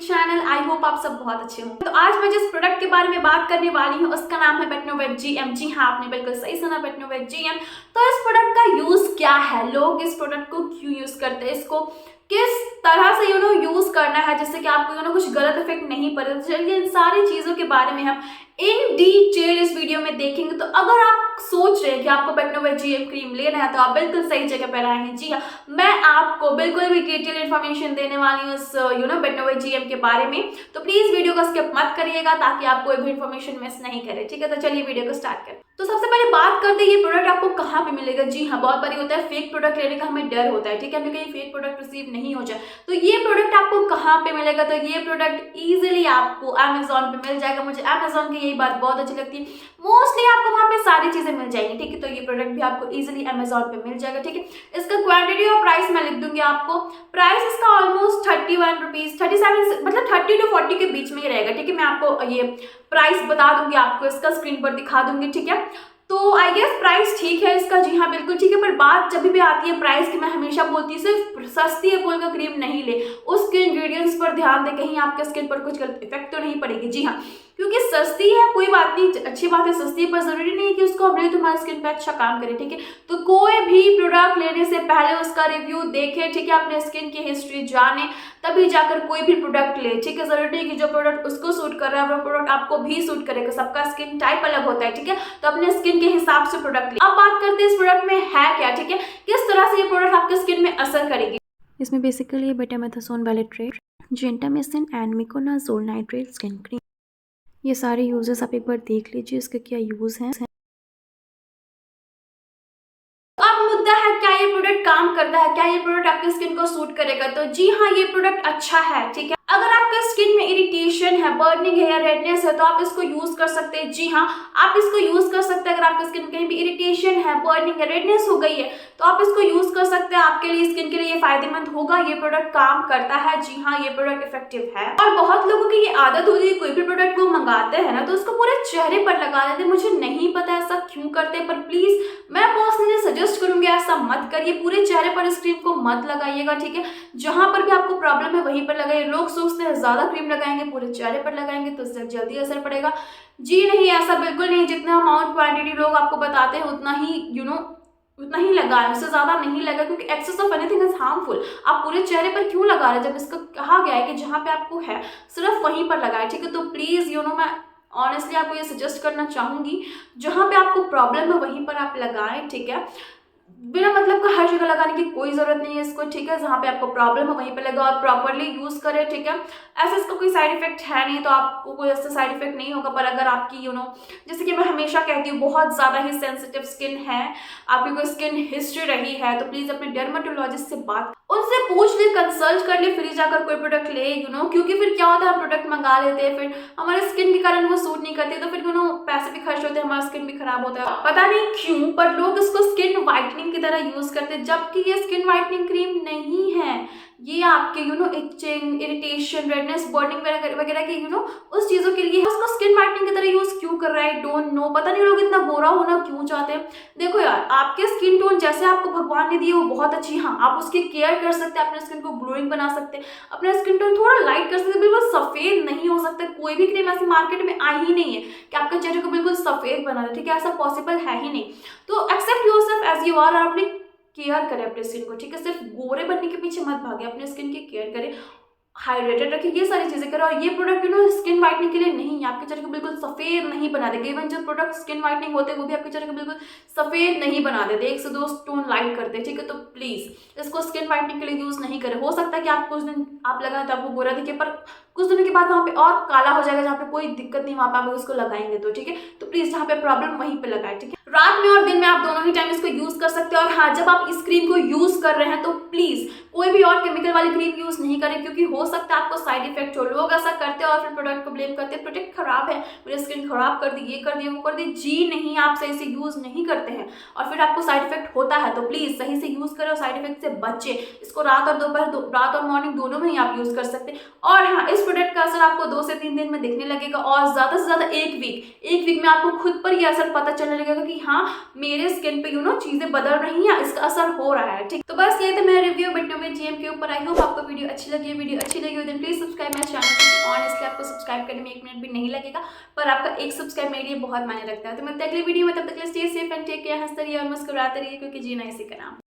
Channel. I hope आप सब बहुत अच्छे हों। तो आज मैं जिस प्रोडक्ट के बारे में बात करने वाली हूँ उसका नाम है बेटनोवेट जीएम। जी हाँ, आपने बिल्कुल सही सुना, बेटनोवेट जीएम। तो इस प्रोडक्ट का यूज क्या है, लोग इस प्रोडक्ट को क्यों यूज करते हैं, इसको किस तरह से यूज करना है जिससे कि आपको कुछ गलत इफेक्ट नहीं पड़े। चलिए इन सारी चीजों के बारे में हम इन डिटेल इस वीडियो में देखेंगे। तो अगर आप सोच रहे हैं कि आपको बेटनोवेट जीएम क्रीम लेना है तो आप बिल्कुल सही जगह पर आए हैं। जी हाँ, मैं आपको बिल्कुल भी डिटेल इन्फॉर्मेशन देने वाली हूँ इस बेटनोवेट जीएम के बारे में। तो प्लीज वीडियो को स्किप मत करिएगा ताकि आप कोई भी इन्फॉर्मेशन मिस नहीं करे। ठीक है, तो चलिए वीडियो को स्टार्ट करें। तो सबसे पहले बात करते हैं ये प्रोडक्ट आपको कहाँ पे मिलेगा। जी हाँ, बहुत बारी होता है फेक प्रोडक्ट लेने का हमें डर होता है, ठीक है, हमें कहीं फेक प्रोडक्ट रिसीव नहीं हो जाए। तो ये प्रोडक्ट आपको कहाँ पे मिलेगा, तो ये प्रोडक्ट इजीली आपको अमेजोन पे मिल जाएगा। मुझे अमेजोन की यही बात बहुत अच्छी लगती है, मोस्टली आपको वहाँ पे सारी चीजें मिल जाएंगी। ठीक है, तो ये प्रोडक्ट भी आपको इजीली अमेजोन पे मिल जाएगा। ठीक है, इसका क्वांटिटी और प्राइस मैं लिख दूंगी आपको। प्राइस इसका ऑलमोस्ट 31 रुपीज 37 मतलब 30 to 40 के बीच में ही रहेगा। ठीक है, मैं आपको ये प्राइस बता दूंगी, आपको इसका स्क्रीन पर दिखा दूंगी। ठीक है, तो आई गेस प्राइस ठीक है इसका। जी हाँ, बिल्कुल ठीक है। पर बात जब भी आती है प्राइस की, मैं हमेशा बोलती हूँ सिर्फ सस्ती एप्पल का क्रीम नहीं ले, उसके इंग्रेडिएंट्स पर ध्यान दे, कहीं आपके स्किन पर कुछ गलत इफेक्ट तो नहीं पड़ेगी। जी हाँ, क्योंकि सस्ती है कोई बात नहीं, अच्छी बात है सस्ती, पर जरूरी नहीं है कि उसको हम ले तुम्हारी स्किन पे अच्छा काम करे। ठीक है, तो कोई भी प्रोडक्ट लेने से पहले उसका रिव्यू देखे, ठीक है, अपने स्किन की हिस्ट्री जाने, तभी जाकर कोई भी प्रोडक्ट ले। ठीक है, जरूरी नहीं कि जो प्रोडक्ट उसको सूट कर रहा है वो प्रोडक्ट आपको भी सूट करेगा, सबका स्किन टाइप अलग होता है। ठीक है, तो अपने स्किन के हिसाब से प्रोडक्ट ले। अब बात करते हैं इस प्रोडक्ट में है क्या। ठीक है, किस तरह से ये प्रोडक्ट आपके स्किन में असर करेगी। इसमें basically betamethasone valerate, gentamicin and miconazole nitrate skin cream, ये सारे यूजेस आप एक बार देख लीजिए इसका क्या यूज है। अब मुद्दा है क्या ये प्रोडक्ट काम करता है, क्या ये प्रोडक्ट आपकी स्किन को सूट करेगा। तो जी हाँ, ये प्रोडक्ट अच्छा है। ठीक है, अगर आपका स्किन में इरिटेशन है, बर्निंग है या रेडनेस है तो आप इसको यूज कर सकते हैं। जी हाँ, आप इसको यूज कर सकते हैं। अगर आपका स्किन में कहीं भी इरिटेशन है, बर्निंग है, रेडनेस हो गई है तो आप इसको यूज कर सकते हैं। आपके लिए स्किन के लिए ये फायदेमंद होगा, ये प्रोडक्ट काम करता है। जी हाँ, ये प्रोडक्ट इफेक्टिव है। और बहुत लोगों की ये आदत होती है, कोई भी प्रोडक्ट वो मंगाते हैं ना तो उसको पूरे चेहरे पर लगा देते हैं। मुझे नहीं पता ऐसा क्यों करते हैं, पर प्लीज मैं पर्सनली सजेस्ट करूंगी ऐसा मत करिए, पूरे चेहरे पर इस क्रीम को मत लगाइएगा। ठीक है, जहां पर भी आपको प्रॉब्लम है वहीं पर लगाइए। लोग सोचते हैं ज्यादा क्रीम लगाएंगे, पूरे चेहरे पर लगाएंगे तो इससे जल्दी असर पड़ेगा। जी नहीं, ऐसा बिल्कुल नहीं। जितना अमाउंट क्वांटिटी लोग आपको बताते हैं उतना ही उतना ही लगाएं, उससे ज्यादा नहीं लगा, क्योंकि excess of anything is harmful. आप पूरे चेहरे पर क्यों लगा रहे हैं जब इसका कहा गया है कि जहां पे आपको है सिर्फ वहीं पर लगाए। ठीक है, तो प्लीज मैं ऑनेस्टली आपको ये सजेस्ट करना चाहूंगी, जहां पे आपको प्रॉब्लम है वहीं पर आप लगाएं। ठीक है, बिना मतलब का हर जगह लगाने की कोई जरूरत नहीं है इसको। ठीक है, जहाँ पे आपको प्रॉब्लम है वहीं पे लगाओ और प्रॉपरली यूज करें। ठीक है, ऐसे इसका कोई साइड इफेक्ट है नहीं तो आपको कोई ऐसा साइड इफेक्ट नहीं होगा। पर अगर आपकी जैसे कि मैं हमेशा कहती हूँ बहुत ज्यादा ही सेंसिटिव स्किन है, आपकी कोई स्किन हिस्ट्री रही है तो प्लीज अपने डर्मेटोलॉजिस्ट से बात, उनसे पूछ ले, कंसल्ट कर ले, फिर जाकर कोई प्रोडक्ट ले। क्योंकि फिर क्या होता है, हम प्रोडक्ट मंगा लेते हैं, फिर हमारे स्किन के कारण वो सूट नहीं करते तो फिर पैसे भी खर्च होते हैं, हमारा स्किन भी खराब होता है। पता नहीं क्यों पर लोग इसको स्किन व्हाइटनिंग की तरह यूज करते हैं, जबकि ये स्किन व्हाइटनिंग क्रीम नहीं है। ये आपके इचिंग, इरिटेशन, रेडनेस, बर्निंग वगैरह की उस चीजों के लिए उसको स्किन व्हाइटनिंग की तरह यूज क्यों कर रहा है, डोंट नो। पता नहीं लोग इतना गोरा होना क्यों चाहते हैं। देखो यार, आपके स्किन टोन जैसे आपको भगवान ने दी है वो बहुत अच्छी, हाँ आप उसकी केयर कर सकते हैं, अपने स्किन को ग्लोइंग बना सकते हैं, अपना स्किन टोन थोड़ा लाइट कर सकते हैं। बिल्कुल सफेद नहीं हो सकता, कोई भी क्रीम ऐसी मार्केट में आई ही नहीं है कि आपके चेहरे को बिल्कुल सफेद बना दे। ठीक है, ऐसा पॉसिबल है ही नहीं। तो accept yourself as you are, अपने केयर करें अपने स्किन को। ठीक है, सिर्फ गोरे बनने के पीछे मत भागे, अपने स्किन की केयर करें, हाइड्रेटेड रखिए, ये सारी चीजें करो। और ये प्रोडक्ट स्किन व्हाइटनिंग के लिए नहीं है, आपके चेहरे को बिल्कुल सफेद नहीं बना देगा। इवन जो प्रोडक्ट स्किन व्हाइटनिंग होते हैं वो भी आपके चेहरे को बिल्कुल सफेद नहीं बना देते, 1 से 2 टोन लाइट करते हैं। ठीक है, तो प्लीज इसको स्किन व्हाइटनिंग के लिए यूज नहीं करें। हो सकता है कि आप कुछ दिन आप लगाएं तो आपको गोरा दिखे, पर कुछ दिनों के बाद वहां पे और काला हो जाएगा, जहाँ पे कोई दिक्कत नहीं, वहां पे आप उसको लगाएंगे तो। ठीक है, तो प्लीज जहाँ पे प्रॉब्लम वहीं पे लगाए। ठीक है, रात में और दिन में आप दोनों ही टाइम इसको यूज कर सकते हैं। और हाँ, जब आप इस क्रीम को यूज कर रहे हैं तो प्लीज कोई भी और केमिकल वाली क्रीम यूज नहीं करें, क्योंकि हो सकता है आपको साइड इफेक्ट हो। लोग ऐसा करते हैं और फिर प्रोडक्ट को ब्लेम करते हैं, प्रोडक्ट खराब है, मेरी स्किन खराब कर दी, ये कर दी, वो कर दी। जी नहीं, आप सही से यूज नहीं करते हैं और फिर आपको साइड इफेक्ट होता है। तो प्लीज सही से यूज करें और साइड इफेक्ट से बचे। इसको रात और दोपहर, रात और मॉर्निंग दोनों में ही आप यूज कर सकते हैं। और हाँ, इस प्रोडक्ट का असर आपको 2 से 3 दिन में दिखने लगेगा और ज्यादा से ज्यादा एक वीक में आपको खुद पर यह असर पता चलने लगेगा कि हाँ मेरे स्किन पे चीजें बदल रही हैं, इसका असर हो रहा है। ठीक, तो बस ये था मेरा रिव्यू बिटनोवेट जीएम के ऊपर। आई होप आपको वीडियो अच्छी लगी हो then please subscribe my channel. Honestly आपको सब्सक्राइब करने में 1 मिनट भी नहीं लगेगा, पर आपका एक सब्सक्राइब मेरे लिए बहुत मायने रखता है। तो मिलते हैं अगली वीडियो में, तब तक के लिए stay safe and take care. हंसते रहिए और मुस्कुराते रहिए, क्योंकि जीना इसी का नाम।